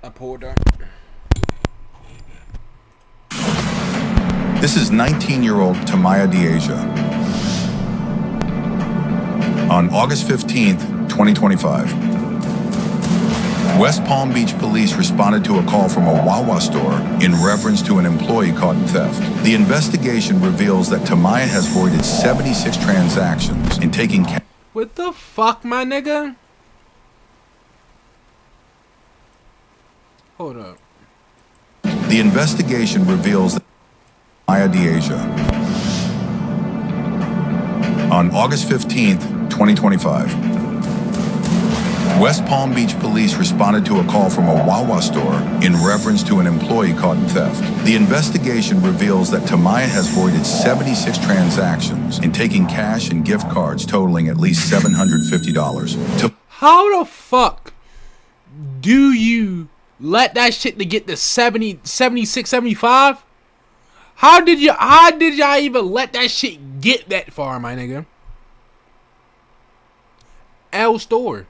I pulled her. This is 19-year-old Tamaya Diasia. On August 15th, 2025, West Palm Beach police responded to a call from a Wawa store in reference to an employee caught in theft. The investigation reveals that Tamaya has voided 76 transactions and taking cash. What the fuck, my nigga? Hold up. The investigation reveals that Tamaya Diasia. On August 15th, 2025, West Palm Beach police responded to a call from a Wawa store in reference to an employee caught in theft. The investigation reveals that Tamaya has voided 76 transactions and taking cash and gift cards totaling at least $750. How the fuck do you let that shit to get to 70, 76, 75? How did y'all even let that shit get that far, my nigga? L store.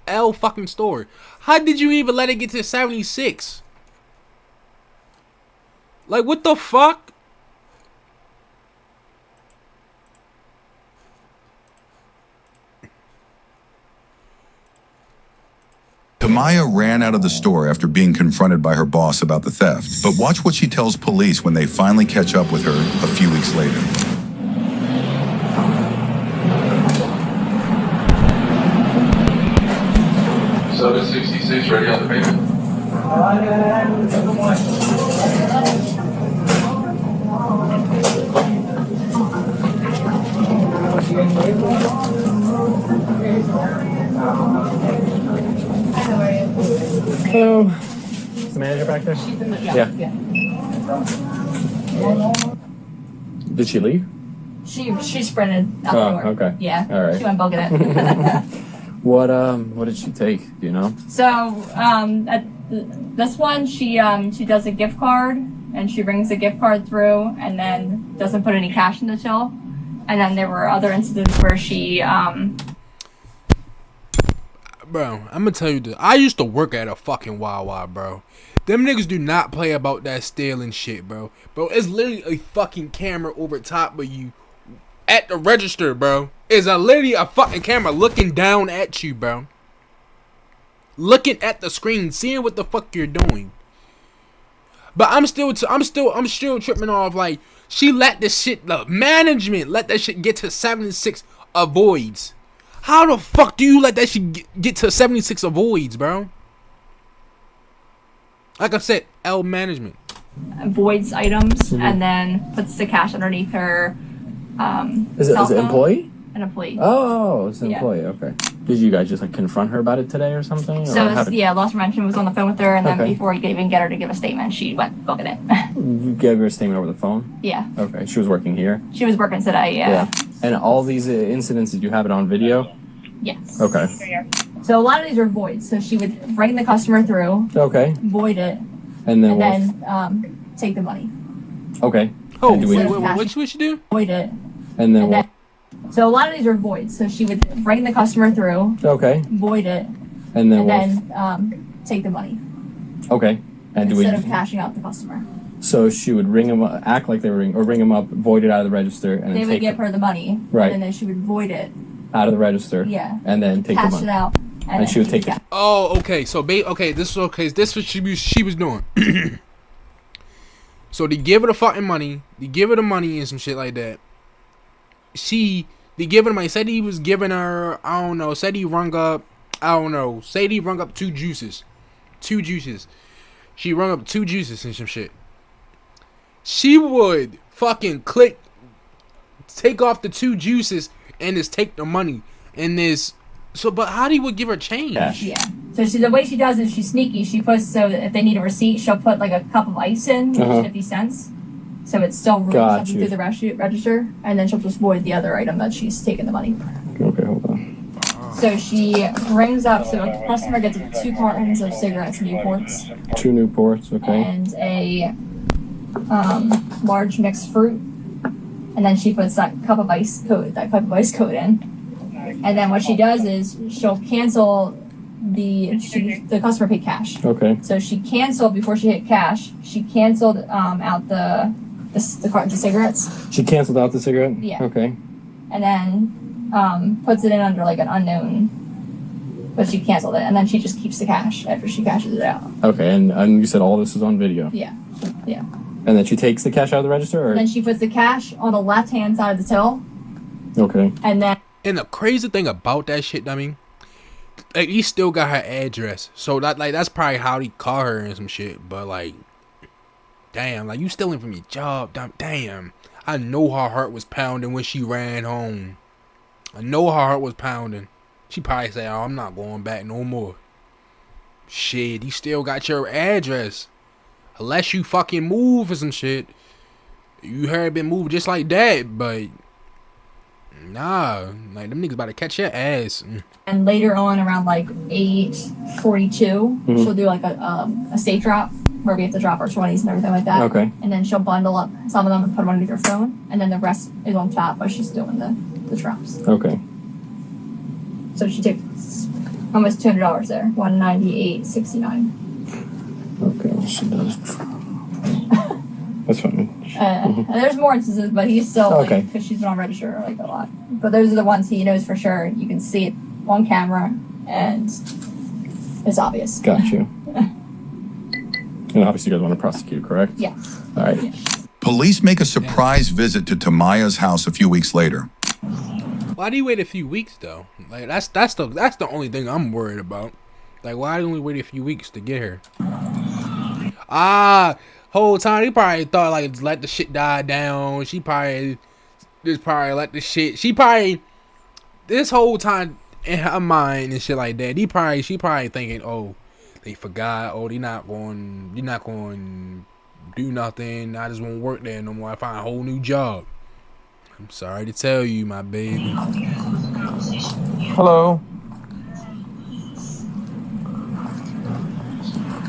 L fucking store. How did you even let it get to 76? Like, what the fuck? Tamaya ran out of the store after being confronted by her boss about the theft. But watch what she tells police when they finally catch up with her a few weeks later. 766 ready on the payment. Hello. Is the manager back there? Yeah. Did she leave? She sprinted out the door. Okay. Yeah. All right. She went booking it. What did she take? Do you know? So this one she does a gift card and she brings the gift card through and then doesn't put any cash in the till. And then there were other incidents where she Bro, I'm gonna tell you this. I used to work at a fucking Wawa, bro. Them niggas do not play about that stealing shit, bro. Bro, it's literally a fucking camera over top of you at the register, bro. It's literally a fucking camera looking down at you, bro. Looking at the screen, seeing what the fuck you're doing. But I'm still tripping off, like, she let this shit, the management let that shit get to 76 avoids. How the fuck do you let that shit get to 76 avoids, bro? Like I said, L management. voids items and then puts the cash underneath her Is it an employee? An employee. Oh, it's an Yeah. employee. Okay. Did you guys just like confront her about it today or something? So or yeah, loss prevention was on the phone with her, and then Okay. before he could even get her to give a statement, she went booking it. You gave her a statement over the phone? Yeah, Okay. She was working here? she was working today. Yeah. And all these incidents, did you have it on video? Yes. Okay. So a lot of these are voids. So she would bring the customer through, Okay. void it, And then and what? then take the money. Okay. Oh, And do we- wait, what should we do? Void it, And then and what? then. So a lot of these are voids. So she would bring the customer through, Okay. void it, And then and what? then take the money Okay. And do we? instead of cashing out the customer. So she would ring him up, act like they were ring him up, void it out of the register, and They then would take give it her the money, Right. and then she would void it, out of the register. Yeah. And then take the cash money. it out, And then she would take cash. it. Oh, okay. So, this is okay. This is what she was doing. So they give her the fucking money. They give her the money and some shit like that. They give her the money. Said he was giving her, I don't know. Said he rung up, I don't know. Said he rung up two juices. She rung up two juices and some shit. She would fucking take off the two juices and just take the money. And this, but how do you would give her change? Cash. Yeah. So the way she does is she's sneaky. She puts, so if they need a receipt, she'll put like a cup of ice in, which is 50 cents. So it's still really Got something you. through the register, and then she'll just void the other item that she's taken the money. Okay, hold on. So she rings up, so a customer gets 2 cartons of cigarettes, Newports, 2 Newports, okay. and a large mixed fruit, and then she puts that cup of ice coat in. And then what she does is she'll cancel the customer paid cash. Okay. So she canceled before she hit cash. She canceled out the cartons of cigarettes. She canceled out the cigarette? Yeah. Okay. And then puts it in under like an unknown. But she canceled it, and then she just keeps the cash after she cashes it out. Okay, and you said all this is on video? Yeah. Yeah. And then she takes the cash out of the register? Or? And then she puts the cash on the left-hand side of the till. Okay. And then... And the crazy thing about that shit, I mean, like, he still got her address. So, that's probably how he caught her and some shit. But, like, damn, like, you stealing from your job. Damn. I know her heart was pounding when she ran home. I know her heart was pounding. She probably said, oh, I'm not going back no more. Shit, he still got your address. Unless you fucking move or some shit. You heard been moved just like that, but nah, like them niggas about to catch your ass. And later on, around like 8:42, she'll do like a safe drop where we have to drop our 20s and everything like that. Okay. And then she'll bundle up some of them and put them underneath her phone, and then the rest is on top while she's doing the drops. Okay. So she takes almost $200 there, $198.69. Okay, she does. That's fine. And there's more instances, but he's still Okay. because she's been on register like a lot. But those are the ones he knows for sure. You can see it on camera, and it's obvious. Got you. And obviously, you guys want to prosecute, correct? Yeah. All right. Yeah. Police make a surprise visit to Tamaya's house a few weeks later. Why do you wait a few weeks though? Like that's the only thing I'm worried about. Like why only wait a few weeks to get her? Whole time he probably thought like let the shit die down. She probably just let the shit. She probably this whole time in her mind and shit like that. She probably thinking, oh, they forgot. Oh, you're not going to do nothing. I just won't work there no more. I find a whole new job. I'm sorry to tell you, my baby. Hello.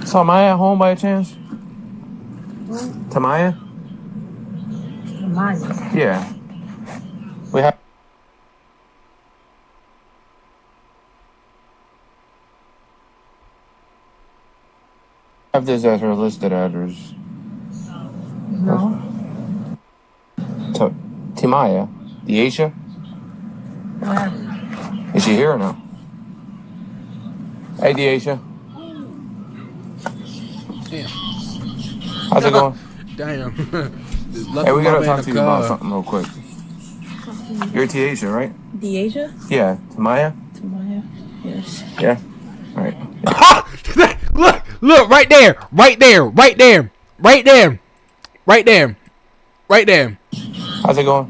So am I at home by chance? Tamaya? Tamaya. Yeah. We have this as her listed address. No. Timaya? Deasia? Is she here or no? Hey, Deasia. Damn. How's it going? Damn. Hey, we gotta talk to you about something real quick. You're Deasia, right? Deasia? Yeah. Tamaya? Tamaya? Yes. Yeah? Alright. Look, right there. How's it going?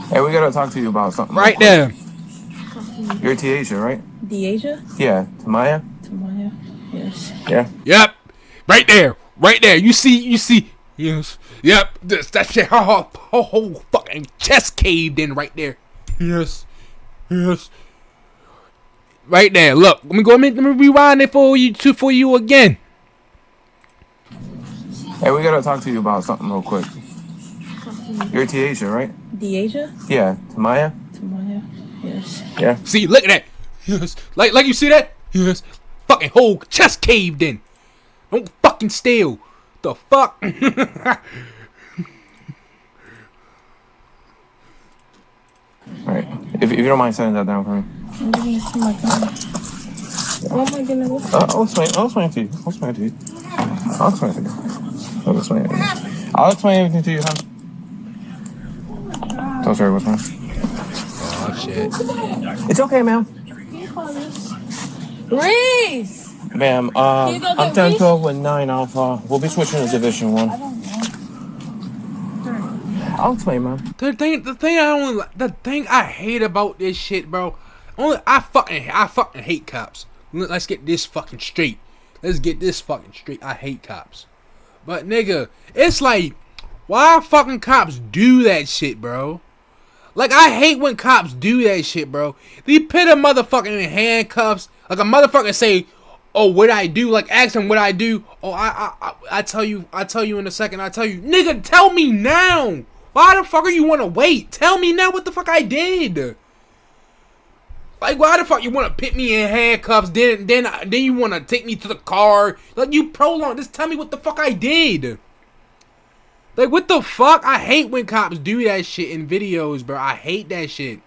Hey, we gotta talk to you about something. Right there. You're Deasia, right? Deasia? Yeah. Tamaya? Tamaya? Yes. Yeah? Yep. Right there. You see. Yes. Yep. That shit. Her whole fucking chest caved in right there. Yes. Right there. Look. Let me rewind it for you again. Hey, we gotta talk to you about something real quick. You're Deasia, right? Deasia? Yeah. Tamaya? Tamaya? Yes. Yeah? See, look at that. Yes. Like you see that? Yes. Fucking whole chest caved in. Don't fucking steal. The fuck? Alright. If you don't mind setting that down for me. I'm giving it to my phone. Oh my goodness. I'll explain to you. I'll explain everything to you, huh? So sorry, what's wrong? Oh shit. It's okay, ma'am. Reese! Ma'am, Can you go I'm get 10, Reese? 12, and 9 Alpha. We'll be switching to Division 1. I'll explain, ma'am. The thing I hate about this shit, bro. I fucking hate cops. Let's get this fucking straight. I hate cops. But nigga, it's like, why fucking cops do that shit, bro? Like, I hate when cops do that shit, bro. They put a motherfucker in handcuffs. Like, a motherfucker say, oh, what I do? Like, ask him what I do. Oh, I tell you in a second. Nigga, tell me now. Why the fuck are you want to wait? Tell me now what the fuck I did. Like, why the fuck you want to put me in handcuffs? Then you want to take me to the car? Like, you prolong. Just tell me what the fuck I did. Like, what the fuck? I hate when cops do that shit in videos, bro. I hate that shit.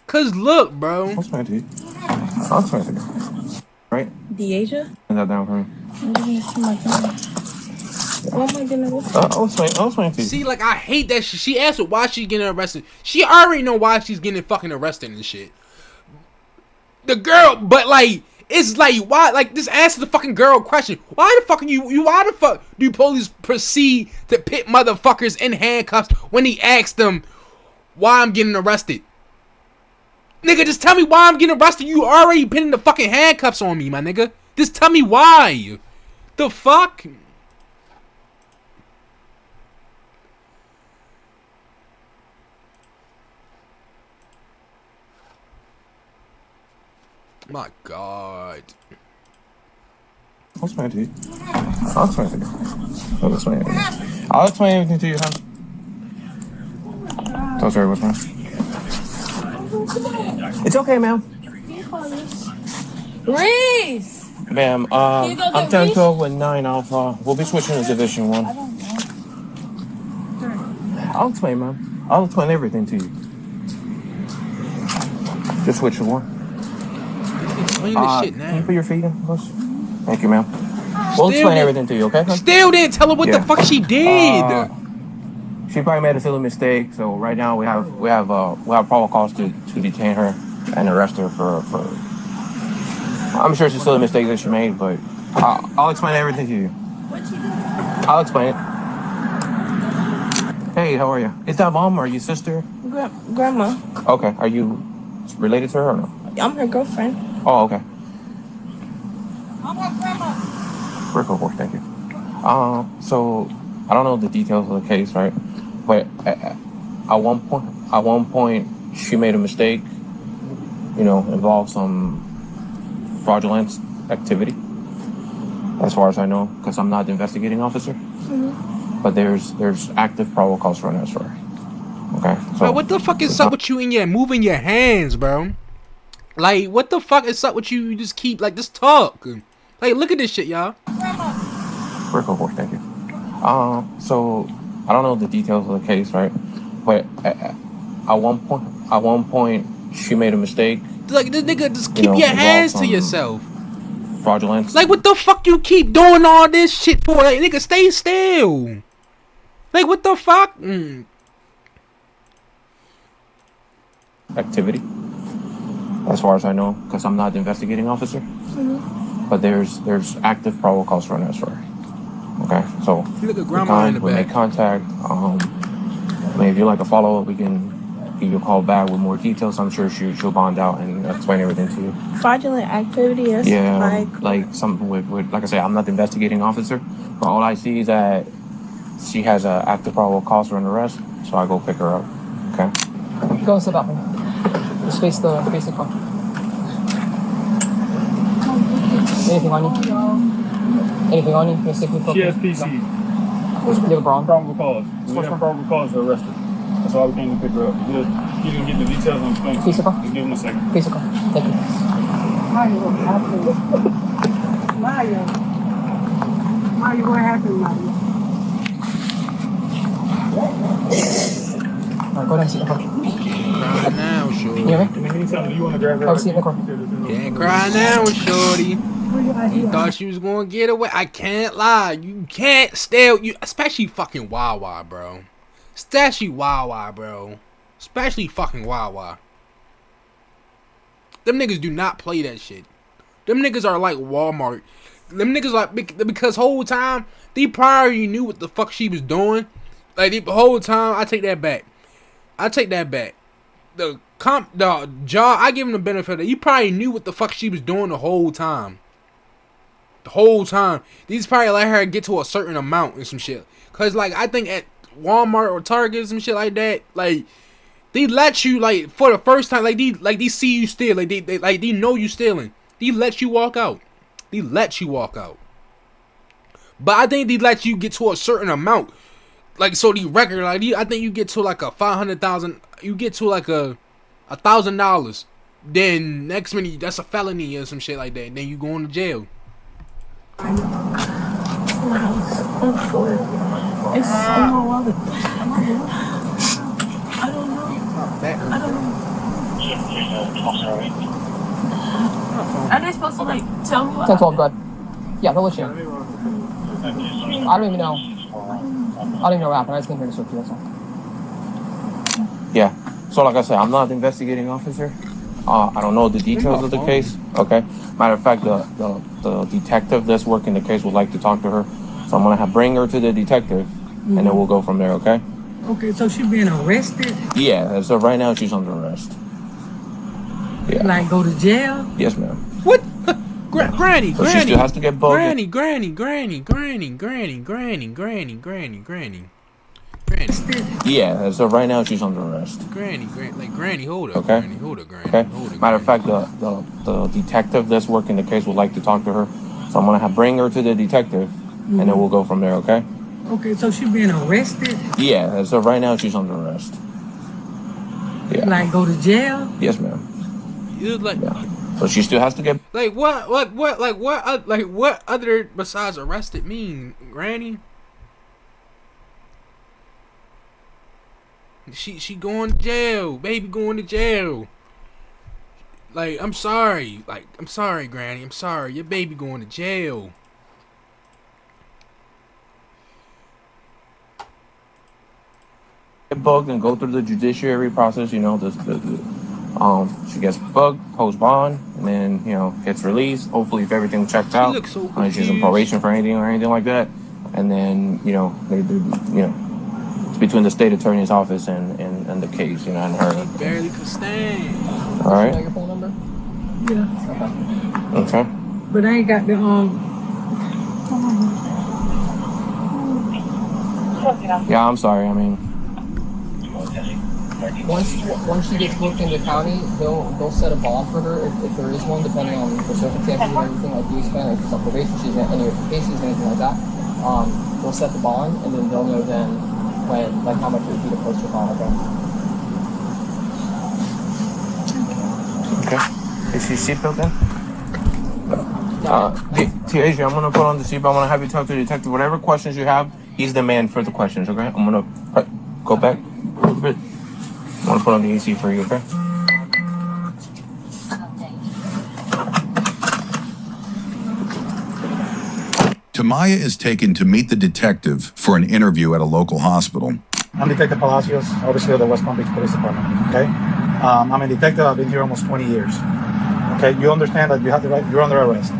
Cause look, bro. What's my dude? I'll try to. Right? Deasia? Send that down for me. I'm gonna see my phone. Oh my goodness. I'll explain to you. See, like, I hate that shit. She asked why she's getting arrested. She already know why she's getting fucking arrested and shit. The girl, but like, it's like, why? Like, just answer the fucking girl question. Why the fuck why the fuck do police proceed to pit motherfuckers in handcuffs when he asked them why I'm getting arrested? Nigga, just tell me why I'm getting arrested. You already pinning the fucking handcuffs on me, my nigga. Just tell me why. The fuck? My God. I'll explain to you. I'll explain to you. I'll explain everything to you, huh? So sorry, what's wrong? It's okay, ma'am. Reese! Ma'am, I'm 10-12 with 9 Alpha. We'll be switching to Division 1. I'll explain, ma'am. I'll explain everything to you. Just switch to 1. Explain this shit now. Can you put your feet in, please? Thank you, ma'am. We'll explain everything to you, okay? Still didn't tell her what the fuck she did. She probably made a silly mistake, so right now we have probable cause to detain her and arrest her for. I'm sure it's a silly mistake that she made, but I'll explain everything to you. What she did? I'll explain it. Hey, how are you? Is that mom or your sister? Grandma. Okay, are you related to her or no? I'm her girlfriend. Oh, okay. We're cool, thank you. So I don't know the details of the case, right? But at one point, she made a mistake. You know, involved some fraudulent activity, as far as I know, because I'm not the investigating officer. Mm-hmm. But there's active probable cause for an arrest for her. Okay. So bro, what the fuck is up with you and moving your hands, bro? Like, what the fuck is up with you? You just keep like just talk. Like, look at this shit, y'all. We're cool, thank you. So I don't know the details of the case, right? But at one point, she made a mistake. Like, this nigga, just keep your hands to yourself. Fraudulence. Like, what the fuck you keep doing all this shit for? Like, nigga, stay still. Like, what the fuck? Activity, as far as I know, because I'm not the investigating officer. Mm-hmm. But there's active probable cause for an arrest for her. Okay, so look at grandma in the we back. make contact. I mean, if you like a follow up, we can give you a call back with more details. I'm sure she'll bond out and explain everything to you. Fraudulent activity is like something with like I say, I'm not the investigating officer, but all I see is that she has an active probable cause for an arrest, so I go pick her up. Okay. Go sit up. Just face the car. Anything on you? Anything on you? She has PC. You have a problem? Probable cause. We have probable cause to arrest her. That's why we came to pick her up. You can get the details and explain. Piece of car? Just give him a second. Piece of car. Thank you. Mario, what happened, Mario? Alright, go down and sit in the car. Cry now, shorty. You hear me? In the meantime, do you want to grab her? Have a seat in the car. Can't cry now, shorty. You thought she was gonna get away. I can't lie. You can't steal. You, especially fucking Wawa, bro. Especially Wawa, bro. Especially fucking Wawa. Them niggas do not play that shit. Them niggas are like Walmart. Them niggas like, because whole time they probably knew what the fuck she was doing. Like, the whole time, I take that back. The job, I give him the benefit that he probably knew what the fuck she was doing the whole time. These probably let her get to a certain amount and some shit. Cause like, I think at Walmart or Target, some shit like that, like, they let you, like, for the first time, like they see you steal, like they know you stealing. They let you walk out. But I think they let you get to a certain amount. Like, so the record, like, I think you get to like a 500,000. You get to like $1,000. then next minute that's a felony or some shit like that. And then you going to jail. My house on the floor. It's on my wallet. I don't know. I don't know. Are they supposed to like tell me what? 10-12, good. Yeah, they'll let you in. I don't even know. I don't even know what happened. I just came here to search you, that's all. Yeah. So like I said, I'm not the investigating officer. I don't know the details of the case. Okay. Matter of fact, the detective that's working the case would like to talk to her. So I'm gonna bring her to the detective, and then we'll go from there. Okay. Okay, so she being arrested? Yeah. So right now she's under arrest. Yeah. Like go to jail? Yes, ma'am. What? Granny, So she still has to get bugged. Granny. Yeah. So right now she's under arrest. Granny, hold up. Okay. Granny, hold up, Granny. Okay. Hold up, Matter of fact, the detective that's working the case would like to talk to her. So I'm gonna bring her to the detective, and then we'll go from there. Okay. Okay, so she being arrested? Yeah. So right now she's under arrest. Yeah. Like go to jail? Yes, ma'am. You like, Yeah. So she still has to get. like what other besides arrested mean, Granny? She going to jail, baby, going to jail. Like, I'm sorry, Granny, I'm sorry, your baby going to jail. Get bugged and go through the judiciary process. You know, she gets bugged, post bond, and then gets released. Hopefully, if everything checks out, looks so she's in probation for anything like that, and then it's between the state attorney's office and the case, and her. She barely could stand. All right. You know your phone number? Yeah. Okay. But I ain't got the Yeah, I'm sorry. I mean, Once she gets booked in the county, they'll set a bond for her if there is one, depending on the circumstances and everything. Like you explained, like she's on probation, she's in any of her cases, anything like that. They'll set the bond, and then they'll know then when, like, how much it would be to post your bond. okay. Is she seatbelt in? T.A.J., I'm gonna put on the seatbelt. I'm gonna have you talk to the detective. Whatever questions you have, he's the man for the questions. Okay. I'm gonna go back a little bit. I'm gonna put on the AC for you, okay? Tamaya is taken to meet the detective for an interview at a local hospital. I'm Detective Palacios, obviously of the West Palm Beach Police Department, okay? I'm a detective, I've been here almost 20 years. Okay, you understand that you have the right, you're under arrest.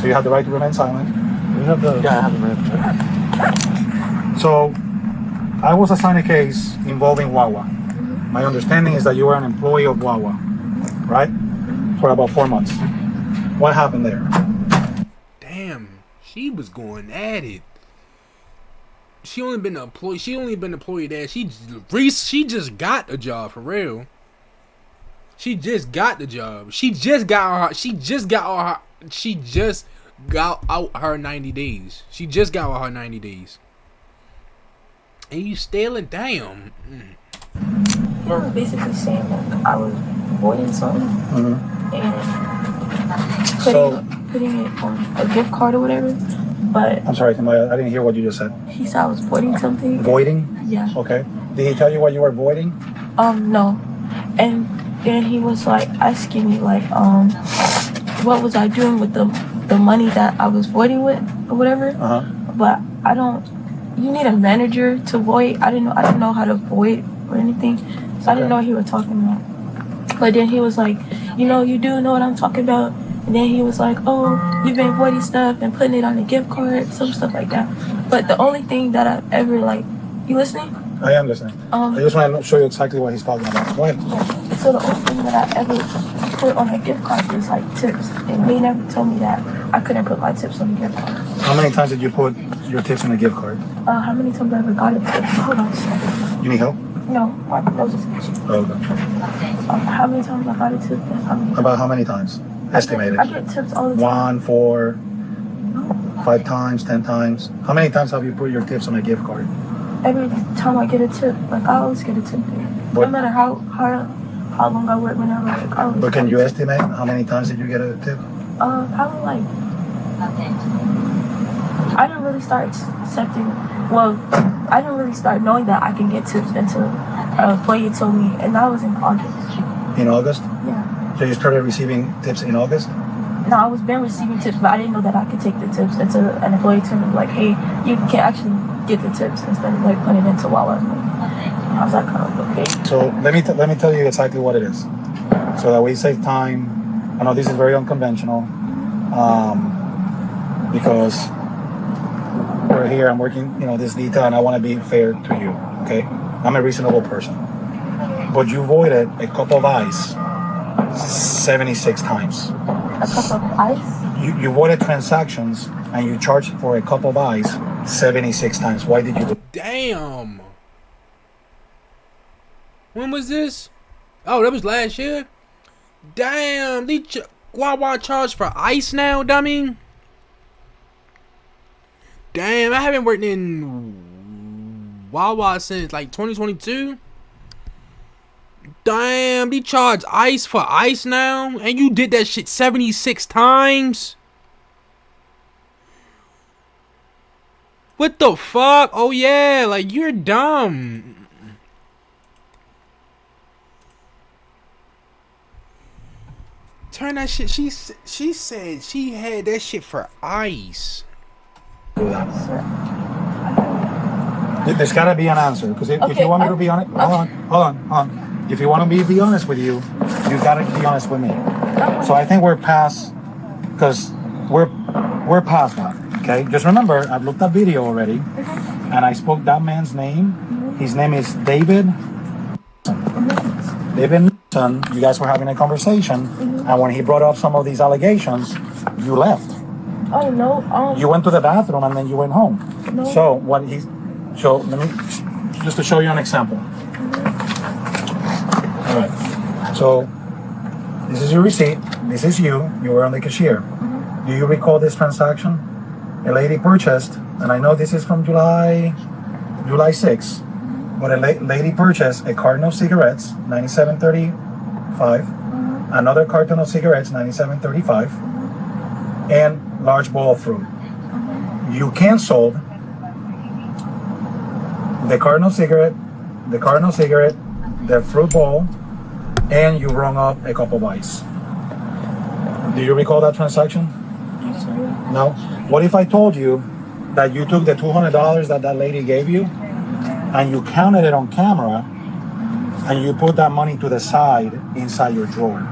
So you have the right to remain silent. Yeah, I have the right. So, I was assigned a case involving Wawa. My understanding is that you were an employee of Wawa, right? For about 4 months. What happened there? Damn, she was going at it. She only been employed there. She just got a job for real. She just got the job. She just got out her 90 days. She just got out her 90 days. And you stealing? Damn. You were basically saying like I was avoiding something and putting it on a gift card or whatever. But I'm sorry, Tamaya, I didn't hear what you just said. he said I was voiding something. Voiding? Yeah. Okay. Did he tell you what you were voiding? No. And then he was like asking me like, what was I doing with the money that I was voiding with or whatever. But you need a manager to void. I didn't know how to void or anything. So I didn't know what he was talking about. But then he was like, you do know what I'm talking about. And then he was like, oh, you've been voiding stuff and putting it on a gift card, some stuff like that. But the only thing that I've ever you listening? I am listening. I just want to show you exactly what he's talking about. Go ahead. So the only thing that I ever put on a gift card is like tips. And they never told me that I couldn't put my tips on a gift card. How many times did you put your tips in a gift card? How many times I ever got a tip? Hold on a second. You need help? No, that was just an issue. Oh, okay. How many times I got a tip? About how many times? Estimated. I get tips all the time. 1, 4, 5 times, 10 times. How many times have you put your tips on a gift card? Every time I get a tip, I always get a tip there. No matter how how long I work whenever the car was. But can you estimate how many times did you get a tip? Probably like. I didn't really start accepting. Well, I didn't really start knowing that I can get tips until an employee told me, and that was in August. In August? Yeah. So you started receiving tips in August? No, I was been receiving tips, but I didn't know that I could take the tips until an employee told me, like, hey, you can actually get the tips instead of like putting it into Wawa's money. I was like, oh, okay. So let me tell you exactly what it is, so that we save time. I know this is very unconventional, because we're here. I'm working, this detail, and I want to be fair to you. Okay, I'm a reasonable person, but you voided a cup of ice 76 times. A cup of ice? You voided transactions and you charged for a cup of ice 76 times. Why did you do it? Damn. When was this? Oh, that was last year? Damn, Wawa charged for ice now, dummy? Damn, I haven't worked in Wawa since like 2022. Damn, they charge ice for ice now? And you did that shit 76 times? What the fuck? Oh yeah, like you're dumb. Turn that shit, she said she had that shit for ice. There's gotta be an answer, because if you want me to be honest, hold on. If you want me to be honest with you, you gotta be honest with me. So I think we're past, because we're past that. Okay, just remember, I've looked at video already, and I spoke that man's name. His name is David. David Nixon. You guys were having a conversation, and when he brought up some of these allegations, you left. Oh no. You went to the bathroom and then you went home. No. So let me just to show you an example. All right. So this is your receipt. This is you. You were on the cashier. Do you recall this transaction? A lady purchased, and I know this is from July 6th, but a lady purchased a carton of cigarettes, 97.35, another carton of cigarettes, 97.35, and large bowl of fruit. You canceled the carton of cigarette, the fruit bowl, and you rung up a cup of ice. Do you recall that transaction? No? What if I told you that you took the $200 that lady gave you and you counted it on camera and you put that money to the side inside your drawer?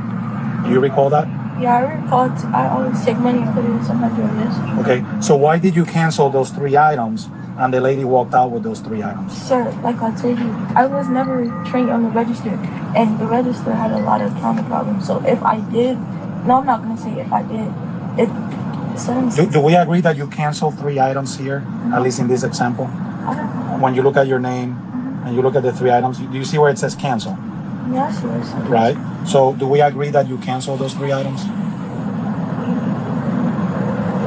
Do you recall that? Yeah, I recall. I always take money and put it in some drawers. Okay, so why did you cancel those 3 items and the lady walked out with those 3 items? Sir, like I told you, I was never trained on the register, and the register had a lot of counter problems. So if I did, no, I'm not going to say if I did. Do we agree that you canceled 3 items here, at least in this example? I don't know. When you look at your name and you look at the 3 items, do you see where it says cancel? Yeah, I see what it says. Right? So do we agree that you canceled those 3 items?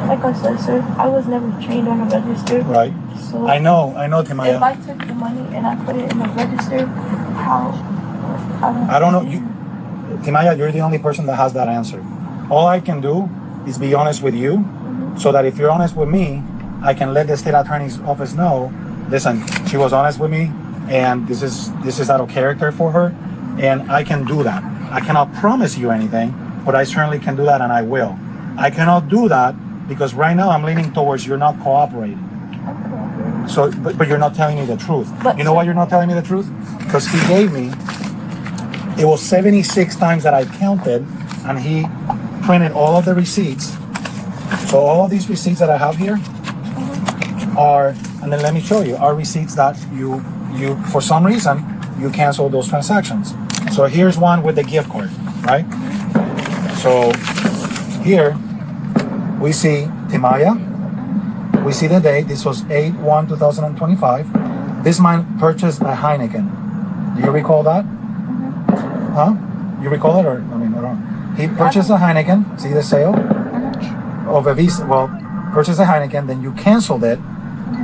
Like I said, sir, I was never trained on the register. Right. So I know, Timaya. if I took the money and I put it in the register, how? I don't know. Timaya, you're the only person that has that answer. All I can do is be honest with you, so that if you're honest with me, I can let the state attorney's office know, listen, she was honest with me, and this is out of character for her, and I can do that. I cannot promise you anything, but I certainly can do that, and I will. I cannot do that because right now I'm leaning towards you're not cooperating. So, but you're not telling me the truth. You know why you're not telling me the truth? Because he gave me, it was 76 times that I counted, and he printed all of the receipts. So all of these receipts that I have here are, and then let me show you, are receipts that you for some reason, you canceled those transactions. So here's one with the gift card, right? So here we see Timaya, we see the date, this was 8/1/2025. This man purchased a Heineken. Do you recall that? Huh? You recall it, or, I mean, I don't know. He purchased a Heineken, see the sale? Of a Visa, well, purchased a Heineken, then you canceled it,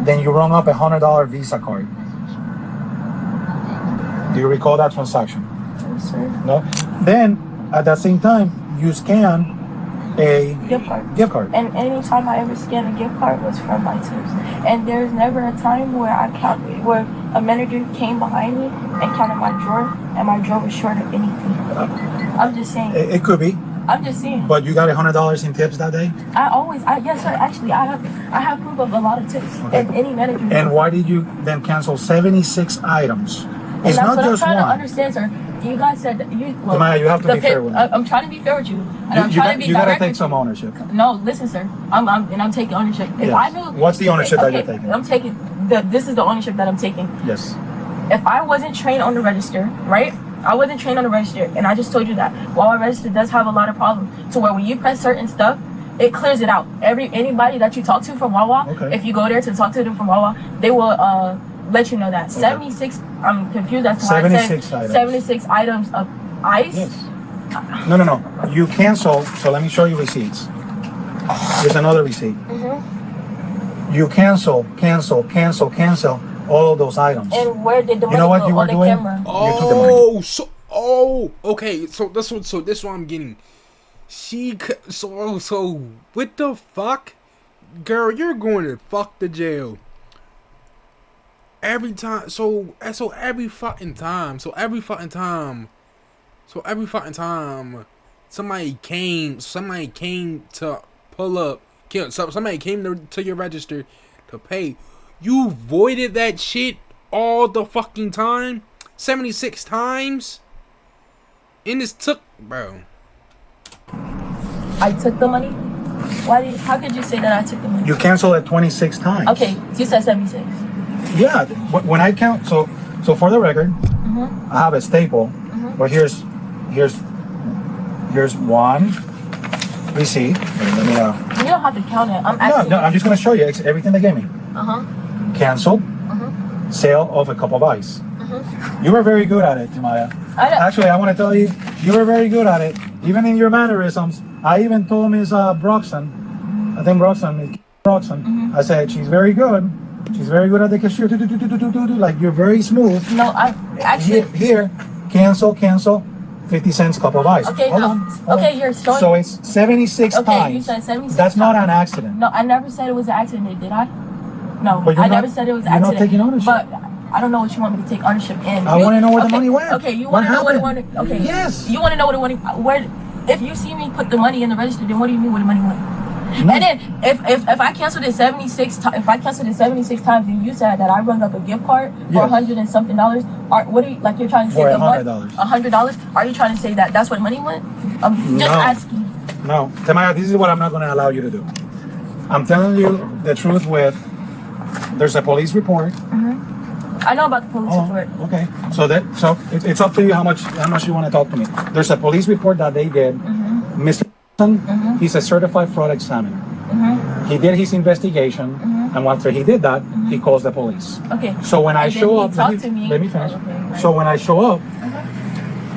then you rung up a $100 Visa card. Do you recall that transaction? sir. No. Then at that same time, you scan a Gift card. gift card. And anytime I ever scanned a gift card was from my tips. And there's never a time where where a manager came behind me and counted my drawer, and my drawer was short of anything. I'm just saying. It could be. I'm just saying. But you got $100 in tips that day? Yes, sir. Actually, I have proof of a lot of tips. Okay. And any manager. And why did you then cancel 76 items? And It's that's not what just I'm trying to one. understand, sir. You guys said that you. Well, Maya, you have to be fair with me. I'm trying to be fair with you, and I'm trying to be You gotta direct take with some you. ownership. No, listen, sir. I'm taking ownership. If Yes. I knew. What's the ownership that you're okay, taking? I'm taking. This is the ownership that I'm taking. Yes. If I wasn't trained on the register, right? I wasn't trained on the register, and I just told you that. Wawa register does have a lot of problems. To where when you press certain stuff, it clears it out. Anybody that you talk to from Wawa, Okay. if you go there to talk to them from Wawa, they will let you know that. 76. I'm confused. That's why 76 I said items. 76 items of ice. Yes. No. You cancel. So let me show you receipts. Here's another receipt. Mm-hmm. You cancel all of those items. And where did the money You know what go you were on the doing? camera? You took the money. Okay. So this what I'm getting. So what the fuck, girl? You're going to fuck the jail. Every time, so every fucking time, somebody came to pull up, somebody came to your register to pay. You voided that shit all the fucking time, 76 times, and this took, bro. I took the money. How could you say that I took the money? You canceled it 26 times. Okay, you said 76. Yeah. When I count, so for the record, I have a staple. But here's one receipt. Let me, You don't have to count it. I'm asking. no, I'm just gonna show you everything they gave me. Canceled. Sale of a cup of ice. You were very good at it, Maya. Actually, I want to tell you, you were very good at it. Even in your mannerisms. I even told Ms. Broxton. I think Broxton. I said she's very good. She's very good at the cashier. Like you're very smooth. No, I actually. Here, cancel. 50 cents cup of ice. Okay, Hold no. on. Okay, you're showing. So it's 76 okay, times. you said 76. That's not an accident. No, I never said it was an accident, did I? No, But you're I not- never said it was an you're not accident. taking ownership. But I don't know what you want me to take ownership in. I want to know where the money went. Okay, you What want to know where the happened? money? Okay. Yes. You want to know where the money? Where? If you see me put the money in the register, then what do you mean where the money went? No. And then if I canceled it 76 times, and you said that I rung up a gift card for Yes. $100 and something, what are you like? You're trying to say For the money? $100. $100? Are you trying to say that that's where the money went? I'm just No. asking. No, Tamaya, this is what I'm not going to allow you to do. I'm telling you the truth there's a police report. I know about the police report. Okay. So it's up to you how much you want to talk to me. There's a police report that they did. Mr. He's a certified fraud examiner. He did his investigation, and after he did that, he calls the police. Okay. So when I And then show he up, talked to me. let me finish. Okay, right. So when I show up,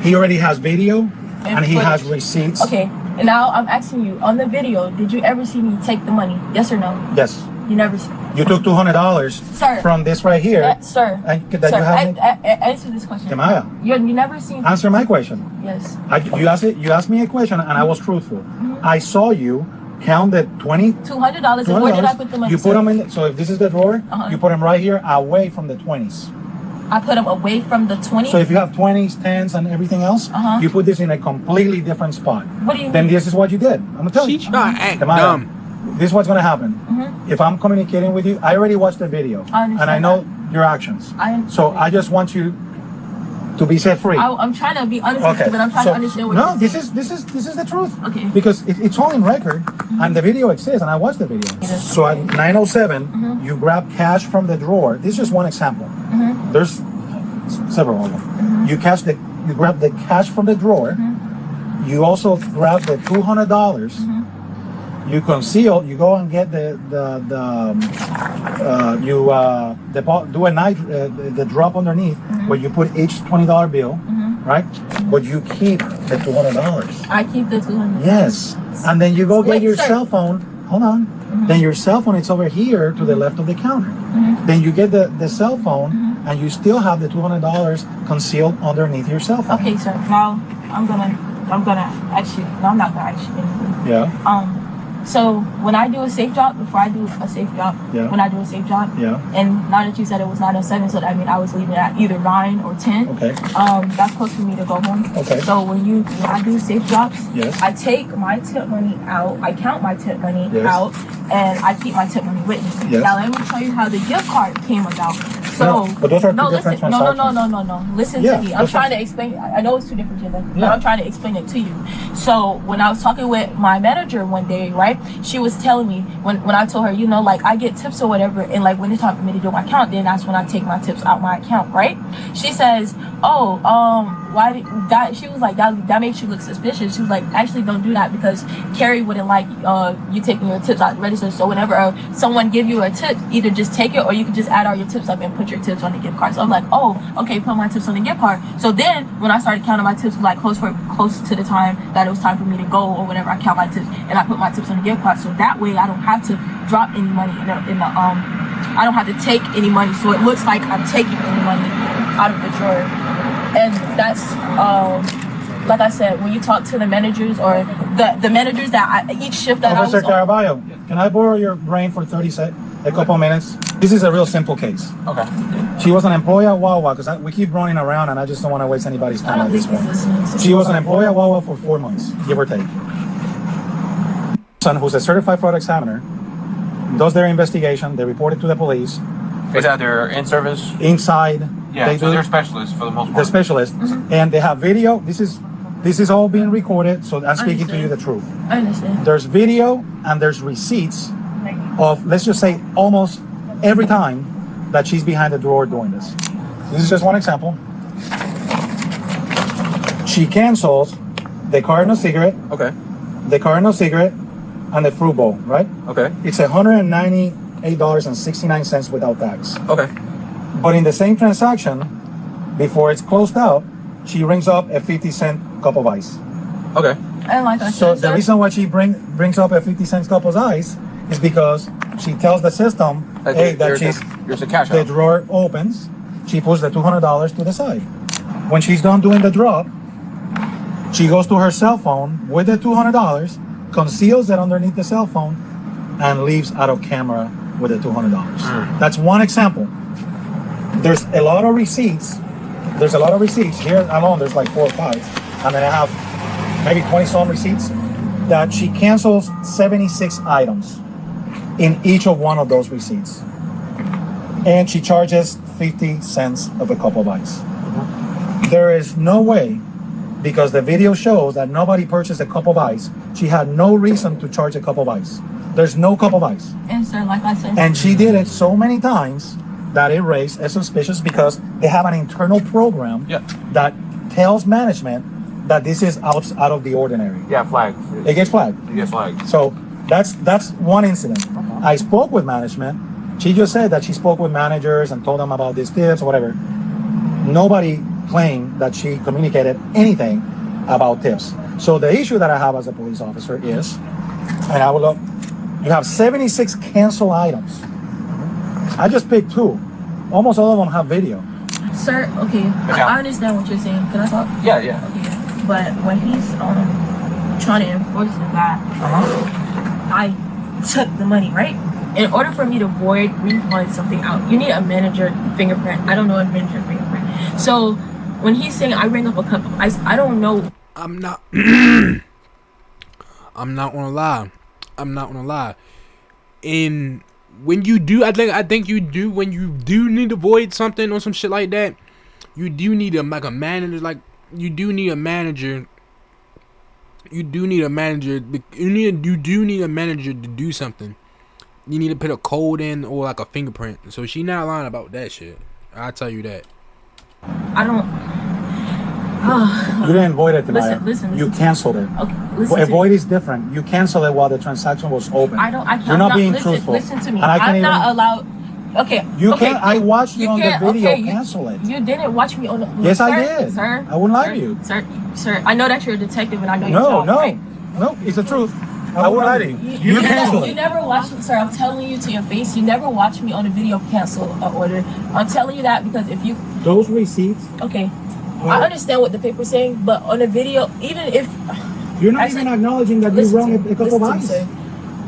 he already has video and he footage. has receipts. Okay. And now I'm asking you, on the video, did you ever see me take the money? Yes or no? Yes. You never see. You took $200 Sir. from this right here. Sir. And that Sir, you haven't. answer this question. Tamaya, You never seen. answer my question. Yes. You asked me a question and I was truthful. I saw you count the $200. And where did I put the money? You put them in. So if this is the drawer, Uh-huh. you put them right here, away from the 20s. I put them away from the 20. So if you have 20s, 10s, and everything else, Uh-huh. you put this in a completely different spot. What do you Then mean? this is what you did. I'm gonna tell She you. try to act Tamaya, dumb. This is what's gonna happen. If I'm communicating with you, I already watched the video, I understand and I know your actions. So I just want you to be set free. I'm trying to be honest with you, but I'm trying to understand what no, you're this saying. is the truth. Okay. Because it's all in record, and the video exists, and I watched the video. So at 9:07, you grab cash from the drawer. This is just one example. There's several of them. You grab the cash from the drawer. You also grab the $200. You conceal. You go and get do a night the drop underneath where you put each $20 bill, right? But you keep the $200. I keep the $200. Yes, and then you go get Wait, your sir. cell phone. Hold on. Then your cell phone is over here to the left of the counter. Then you get the cell phone and you still have the $200 concealed underneath your cell phone. Okay, sir. Now I'm gonna ask you. No, I'm not gonna ask you anything. Yeah. So when I do a safe drop, before I do a safe drop, Yeah. when I do a safe drop, Yeah. and now that you said it was 9:07, so that means I was leaving at either 9 or 10. Okay. That's close for me to go home. Okay. So when I do safe drops, Yes. I take my tip money out, I count my tip money Yes. out, and I keep my tip money with me. Yes. Now let me tell you how the gift card came about. So No, but those are two different listen, transactions. no. Listen Yeah, to me. I'm those are- trying to explain. I know it's two different things, but Yeah. I'm trying to explain it to you. So when I was talking with my manager one day, right, she was telling me when I told her, you know, like I get tips or whatever, and like when it's time for me to do my account, then that's when I take my tips out my account, right? She says, oh, why did that? She was like, that makes you look suspicious. She was like, actually don't do that because Carrie wouldn't like you taking your tips out the register. So whenever someone give you a tip, either just take it or you can just add all your tips up and put your tips on the gift card. So I'm like, oh, okay, put my tips on the gift card. So then when I started counting my tips, like close to the time that it was time for me to go or whatever, I count my tips and I put my tips on the gift card. So that way I don't have to drop any money in the I don't have to take any money. So it looks like I'm taking any money out of the drawer. And that's like I said, when you talk to the managers or the managers that each shift that Officer I was on, Caraballo, can I borrow your brain for 30 seconds? A couple minutes. This is a real simple case. Okay. She was an employee at Wawa because we keep running around and I just don't want to waste anybody's I time don't at this think he's point. listening. She was an employee at Wawa for 4 months, give or take. Son, who's a certified fraud examiner, does their investigation. They report it to the police. Is that their in-service? Inside, Yeah, they so do they're specialists for the most the part. specialists, and they have video. This is all being recorded, so I'm speaking to you the truth. I understand. There's video and there's receipts of, let's just say, almost every time that she's behind the drawer doing this. This is just one example. She cancels the Cardinal cigarette, Okay. the Cardinal cigarette, and the fruit bowl, right? Okay. It's $198.69 without tax. Okay. But in the same transaction, before it's closed out, she rings up a 50-cent cup of ice. Okay. And like I So said, the sir, reason why she brings up a 50-cent cup of ice is because she tells the system, hey, that There's a cash the out. drawer opens, she puts the $200 to the side. When she's done doing the drop, she goes to her cell phone with the $200, conceals it underneath the cell phone, and leaves out of camera with the $200. That's one example. There's a lot of receipts. Here alone, there's like 4 or 5. And then I have maybe 20 some receipts that she cancels 76 items in each of one of those receipts. And she charges 50 cents of a cup of ice. There is no way, because the video shows that nobody purchased a cup of ice. She had no reason to charge a cup of ice. There's no cup of ice. and sir, like I said, And she did it so many times that it raised a suspicious because they have an internal program Yeah. that tells management that this is out of the ordinary. Yeah, flags. It gets flagged. It gets flagged. So that's one incident. I spoke with management. She just said that she spoke with managers and told them about these tips or whatever. Nobody claimed that she communicated anything about tips. So the issue that I have as a police officer is, and I will look, you have 76 cancel items. I just picked 2. Almost all of them have video. sir, okay, Yeah. I understand what you're saying. Can I talk? Yeah, yeah. Okay, but when he's trying to enforce that, I took the money, right? In order for me to void refund something out, you need a manager fingerprint. I don't know a manager fingerprint. So when he's saying I ring up a cup of ice, I don't know. I'm not gonna lie. And when you do, I think you do, when you do need to void something or some shit like that, you do need a manager. Like, you do need a manager. You do need a manager to do something. You need to put a code in or like a fingerprint. So she not lying about that shit. I'll tell you that. I don't. You didn't void it, Demaya. Listen. You canceled it. Okay, listen. A void is different. You cancel it while the transaction was open. I can't. You're not being listen, truthful. Listen to me. And I can't I'm not even- allowed. Okay. You okay, can't. I watched you on the can't- video. okay, Cancel it. You didn't watch me on the. Yes, sir, I did. Sir, I wouldn't lie sir, to you. Sir, I know that you're a detective and I know your No, job, no, right? no. It's the truth. I won't lie to you. You cancel You it. never watch me, sir. I'm telling you to your face. You never watch me on a video cancel an order. I'm telling you that because if you Those receipts, okay, I understand what the paper's saying, but on a video, even if you're not Actually, even acknowledging that you listen wrong to- a couple of listen to me,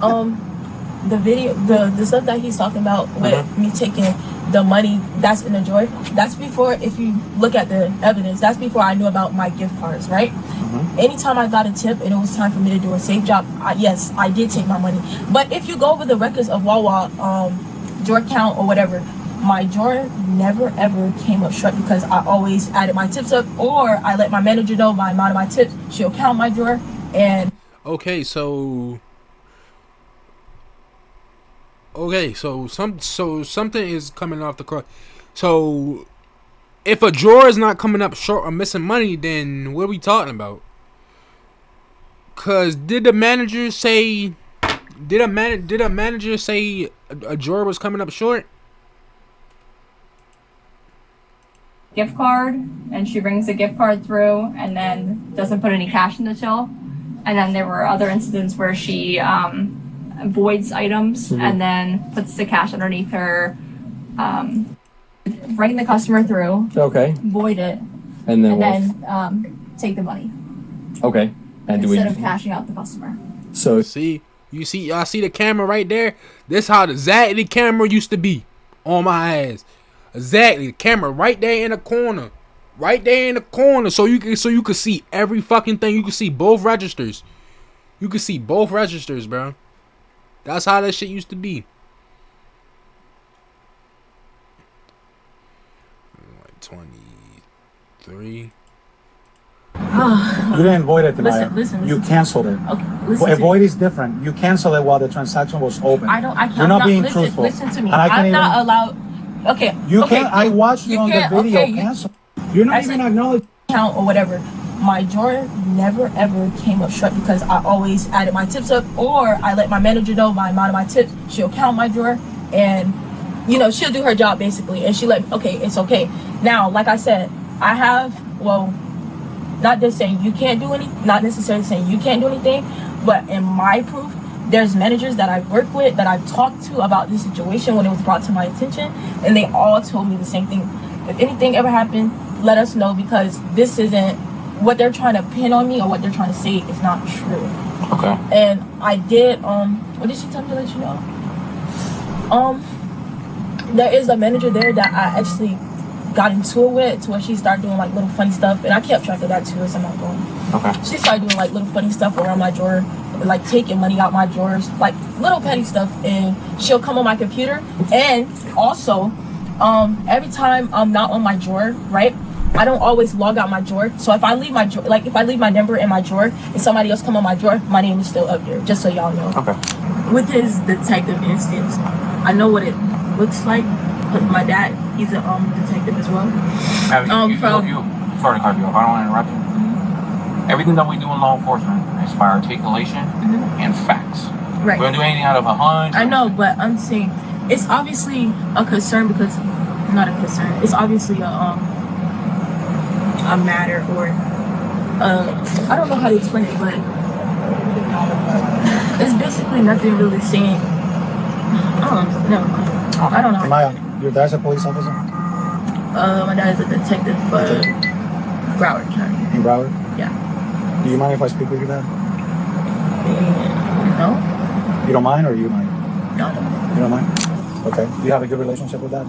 eyes. sir. The video, the stuff that he's talking about with me taking the money that's in the drawer, that's before, if you look at the evidence, that's before I knew about my gift cards, right? Anytime I got a tip and it was time for me to do a safe job, yes, I did take my money. But if you go over the records of Wawa, drawer count or whatever, my drawer never ever came up short because I always added my tips up, or I let my manager know my amount of my tips. She'll count my drawer and Okay, so something is coming off the car. So if a drawer is not coming up short or missing money, then what are we talking about? Cause did a manager say a drawer was coming up short? Gift card, and she brings the gift card through and then doesn't put any cash in the till. And then there were other incidents where she voids items and then puts the cash underneath her, bring the customer through, Okay. void it, And then and what? then take the money Okay. And do we? instead of cashing out the customer. So Y'all see the camera right there? This how exactly the camera used to be on my ass. Exactly, the camera right there in the corner, so you could see every fucking thing. You could see both registers. Bro. That's how that shit used to be. 23. You didn't void it, Demaya. Listen. You canceled it. Okay, listen. A to void me. is different. You canceled it while the transaction was open. I can't. You're not being listen, truthful. Listen to me. And I can't I'm not even- allowed. Okay. You okay, can't. I watched you on the can't- video. okay, Cancel. You're not I even said- acknowledging. Count or whatever. My drawer never ever came up short because I always added my tips up, or I let my manager know my amount of my tips. She'll count my drawer, and she'll do her job basically. And she okay, it's okay. Now, like I said, I have not just saying you can't do not necessarily saying you can't do anything, but in my proof, there's managers that I've worked with that I've talked to about this situation when it was brought to my attention, and they all told me the same thing. If anything ever happened, let us know, because this isn't what they're trying to pin on me, or what they're trying to say is not true. Okay. And I did what did she tell me to let you know? There is a manager there that I actually got into it with, to where she started doing like little funny stuff, and I kept track of that too as I'm not going. Okay. She started doing like little funny stuff around my drawer, like taking money out my drawers, like little petty stuff, and she'll come on my computer. And also, every time I'm not on my drawer, right, I don't always log out my drawer. So if I leave my drawer, like if I leave my number in my drawer and somebody else come on my drawer, my name is still up there, just so y'all know. Okay. With his detective instincts, I know what it looks like, but my dad, he's a detective as well. Sorry to cut you off. I don't want to interrupt you. Everything that we do in law enforcement is by articulation and facts. Right. We don't do anything out of a hunch. I know, but I'm saying it's obviously a concern, because not a concern. It's obviously a matter, or I don't know how to explain it, but it's basically nothing really saying. Never mind. I don't know. Maya, your dad's a police officer My dad is a detective, Broward County. in Broward. Yeah. Do you mind if I speak with your dad? No. You don't mind, or you mind? No. You don't mind? Okay. Do you have a good relationship with dad?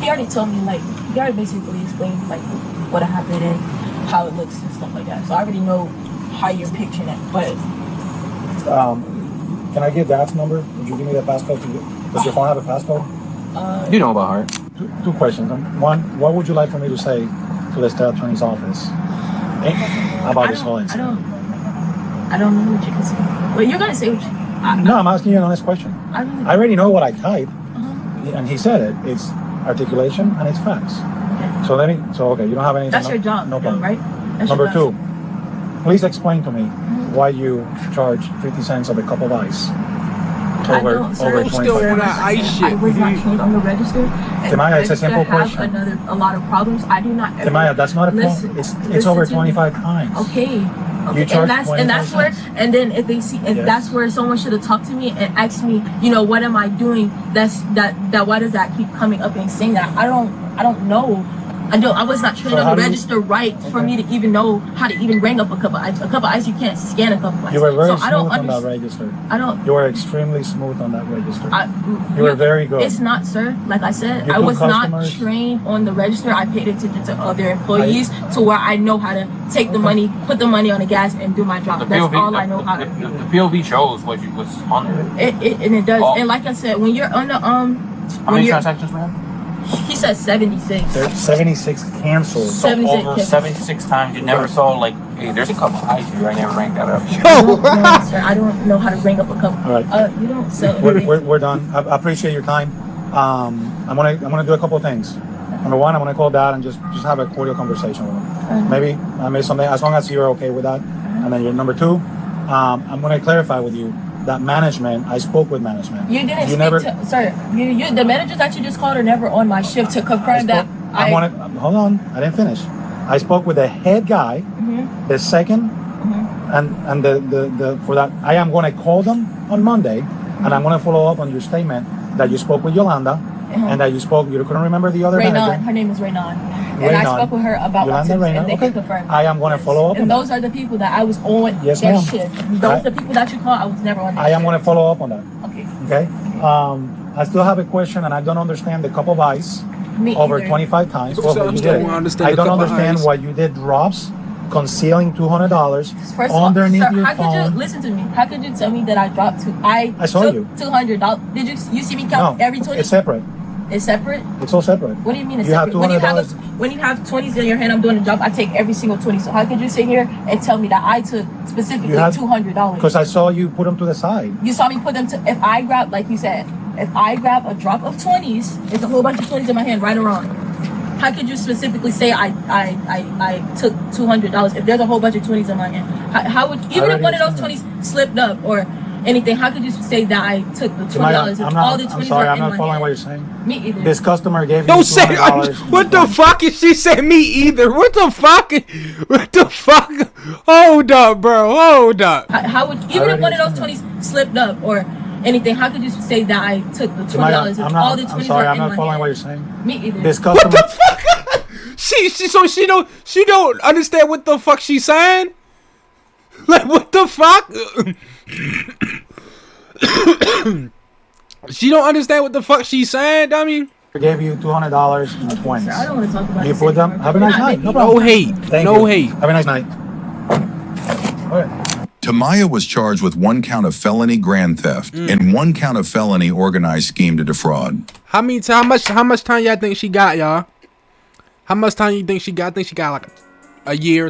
He already told me, he already basically explained what happened and how it looks and stuff like that. So I already know how you're picturing it. But can I get dad's number? Would you give me the passcode? Does your phone have a passcode? You know about heart. Two questions. One, what would you like for me to say to the state attorney's office about this whole incident? I don't know what you can say. But you're gonna say what you. No, I'm asking you an honest question. I really. I already know what I typed, and he said it. It's articulation and it's facts. Okay. So okay, you don't have anything. That's your job, No problem. right? That's Number your job. 2, please explain to me why you charge 50 cents of a cup of ice over I know, sir. 25. Still on that ice shit. I was not trained on the register. And Timaya, it's a the simple register question. have a lot of problems. I do not. Timaya, that's not a Listen, point. It's listen over to me. 25 times. Okay. You charge and that's where, and then if they see, and that's where someone should have talked to me and asked me, you know, what am I doing? That why does that keep coming up and saying that? I don't know. I was not trained on the register for me to even know how to even ring up a cup of ice. A cup of ice, you can't scan a cup of ice. You were very so smooth on that register. You were extremely smooth on that register. You were very good. It's not, sir. Like I said, I was not trained on the register. I paid attention to other employees to where I know how to take the money, put the money on the gas, and do my job. That's all I know how to do. The POV shows what's on there. It does. And like I said, when you're on the How many transactions, man? He said 76. There's 76 canceled. So over 76 times, you never saw like, hey, there's a couple ice here. I never ranked that up. No, sir, I don't know how to ring up a cup. All right. You don't sell. We're done. I appreciate your time. I'm gonna do a couple of things. Number one, I'm gonna call Dad and just have a cordial conversation with him. Maybe I made something, as long as you're okay with that. And then number two, I'm gonna clarify with you that management. I spoke with management. You didn't sir. The managers that you just called are never on my shift to confirm that. Hold on. I didn't finish. I spoke with the head guy, the second, and the for that. I am going to call them on Monday, and I'm going to follow up on your statement that you spoke with Yolanda, and that you couldn't remember the other manager. Her name is Raynon. And I spoke with her about my tips, and they can confirm. I am going to follow up. And those are the people that I was on their shift. Those are the people that you call. I was never on their shift. I am going to follow up on that. Okay. I still have a question, and I don't understand the cup of ice over 25 times. I don't understand why you did drops, concealing $200 First of all, underneath sir, your how phone. Could you listen to me? How could you tell me that I dropped I saw took you. $200? Did you see me count every 20? It's separate. It's separate? It's all separate. What do you mean it's you separate? Have when you have 20s in your hand, I'm doing a job, I take every single 20. So how could you sit here and tell me that I took specifically $200? Because I saw you put them to the side. You saw me put them to, if I grab, like you said, if I grab a drop of 20s, it's a whole bunch of 20s in my hand, right or wrong. How could you specifically say I took $200 if there's a whole bunch of 20s in my hand? How would, even if one of those 20s slipped up or anything, how could you say that I took the $20 if all the 20s I'm sorry, are I'm in not my following hand? what you're saying. Me either. This customer gave you Don't say $200. what the fuck is she saying? Me either. What the fuck? What the fuck? Hold up, bro. Hold up. How would, even if one of those 20s slipped up or anything, how could you say that I took the $20 if all the 20s I'm sorry, are I'm in my not following hand? what you're saying. Me either. This customer. What the fuck? she don't understand what the fuck she's saying? Like, what the fuck? She don't understand what the fuck she's saying, dummy. I gave you $200 in coins. I don't want to talk about You this put them. anymore. Have a nice night. No hate. Thank no you. hate. Have a nice night. All right. Tamaya was charged with 1 count of felony grand theft and 1 count of felony organized scheme to defraud. How much time y'all think she got, y'all? How much time you think she got? I think she got like a year.